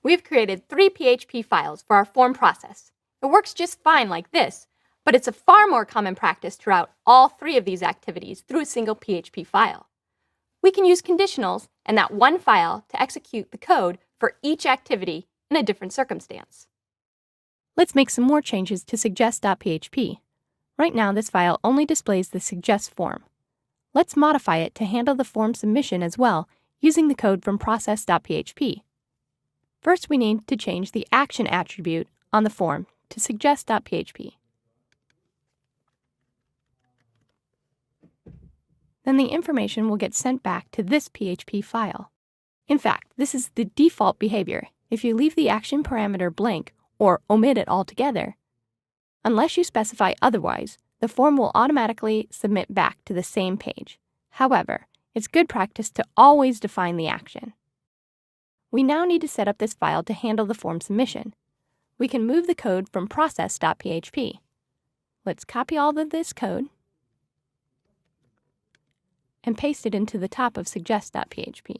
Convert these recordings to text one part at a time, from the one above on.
We've created 3 PHP files for our form process. It works just fine like this, but it's a far more common practice to route all 3 of these activities through a single PHP file. We can use conditionals and that one file to execute the code for each activity in a different circumstance. Let's make some more changes to suggest.php. Right now, this file only displays the suggest form. Let's modify it to handle the form submission as well using the code from process.php. First, we need to change the action attribute on the form to suggest.php. Then the information will get sent back to this PHP file. In fact, this is the default behavior if you leave the action parameter blank or omit it altogether. Unless you specify otherwise, the form will automatically submit back to the same page. However, it's good practice to always define the action. We now need to set up this file to handle the form submission. We can move the code from process.php. Let's copy all of this code and paste it into the top of suggest.php.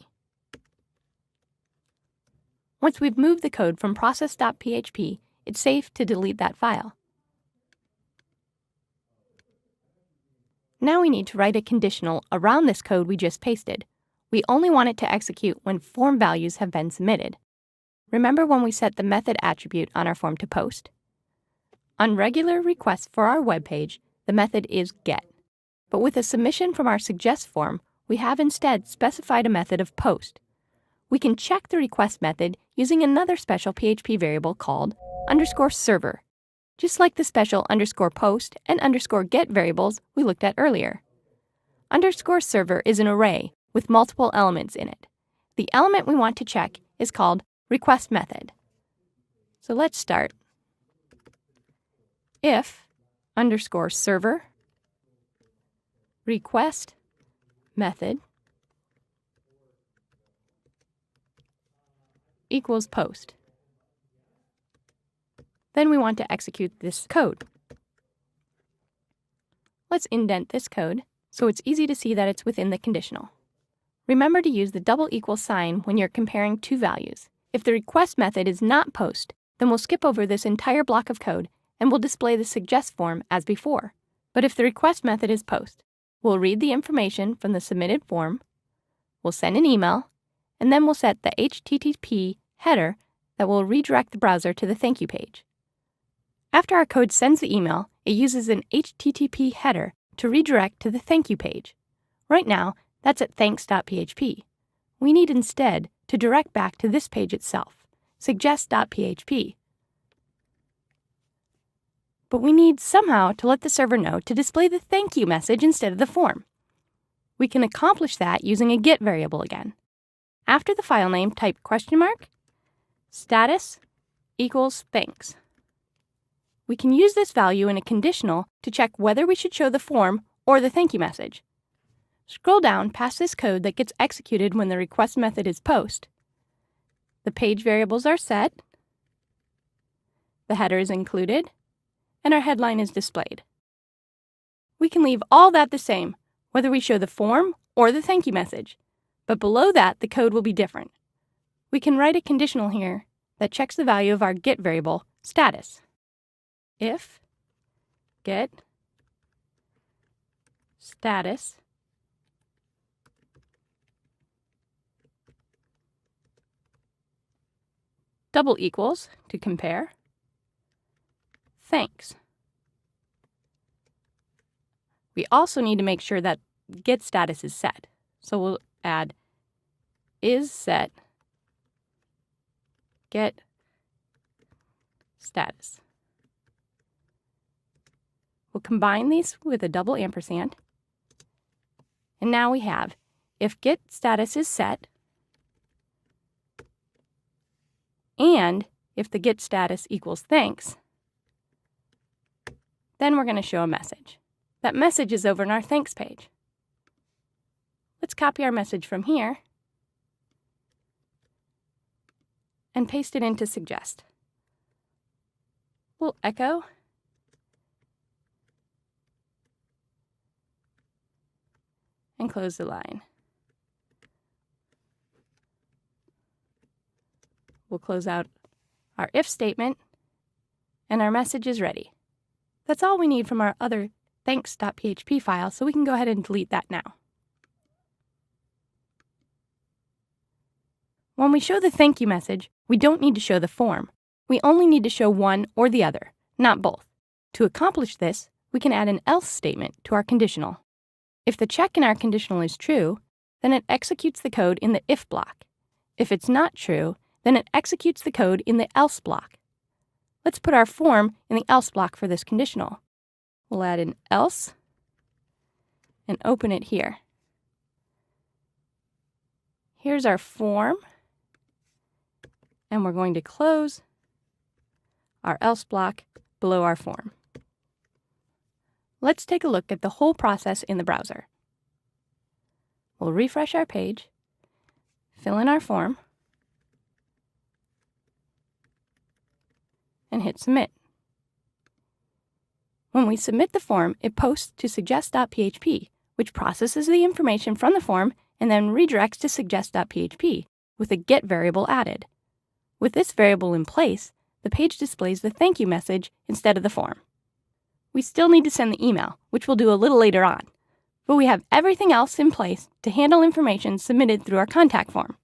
Once we've moved the code from process.php, it's safe to delete that file. Now we need to write a conditional around this code we just pasted. We only want it to execute when form values have been submitted. Remember when we set the method attribute on our form to post? On regular requests for our web page, the method is get. But with a submission from our suggest form, we have instead specified a method of post. We can check the request method using another special PHP variable called _server, just like the special _post and _get variables we looked at earlier. _server is an array with multiple elements in it. The element we want to check is called request method. So let's start. If _server request method equals post. Then we want to execute this code. Let's indent this code so it's easy to see that it's within the conditional. Remember to use the double equal sign when you're comparing two values. If the request method is not post, then we'll skip over this entire block of code and we'll display the suggest form as before. But if the request method is post, we'll read the information from the submitted form, we'll send an email, and then we'll set the HTTP header that will redirect the browser to the thank you page. After our code sends the email, it uses an HTTP header to redirect to the thank you page. Right now, that's at thanks.php. We need instead to direct back to this page itself, suggest.php. But we need somehow to let the server know to display the thank you message instead of the form. We can accomplish that using a get variable again. After the file name, type status equals thanks. We can use this value in a conditional to check whether we should show the form or the thank you message. Scroll down past this code that gets executed when the request method is post. The page variables are set, the header is included, and our headline is displayed. We can leave all that the same, whether we show the form or the thank you message, but below that the code will be different. We can write a conditional here that checks the value of our get variable, status. If get status double equals, to compare, thanks. We also need to make sure that get status is set. So we'll add is set get status. We'll combine these with a double ampersand. And now we have if get status is set and if the get status equals thanks, then we're going to show a message. That message is over in our thanks page. Let's copy our message from here and paste it into suggest. We'll echo and close the line. We'll close out our if statement, and our message is ready. That's all we need from our other thanks.php file, so we can go ahead and delete that now. When we show the thank you message, we don't need to show the form. We only need to show one or the other, not both. To accomplish this, we can add an else statement to our conditional. If the check in our conditional is true, then it executes the code in the if block. If it's not true, then it executes the code in the else block. Let's put our form in the else block for this conditional. We'll add an else and open it here. Here's our form, and we're going to close our else block below our form. Let's take a look at the whole process in the browser. We'll refresh our page, fill in our form, and hit submit. When we submit the form, it posts to suggest.php, which processes the information from the form and then redirects to suggest.php with a get variable added. With this variable in place, the page displays the thank you message instead of the form. We still need to send the email, which we'll do a little later on, but we have everything else in place to handle information submitted through our contact form.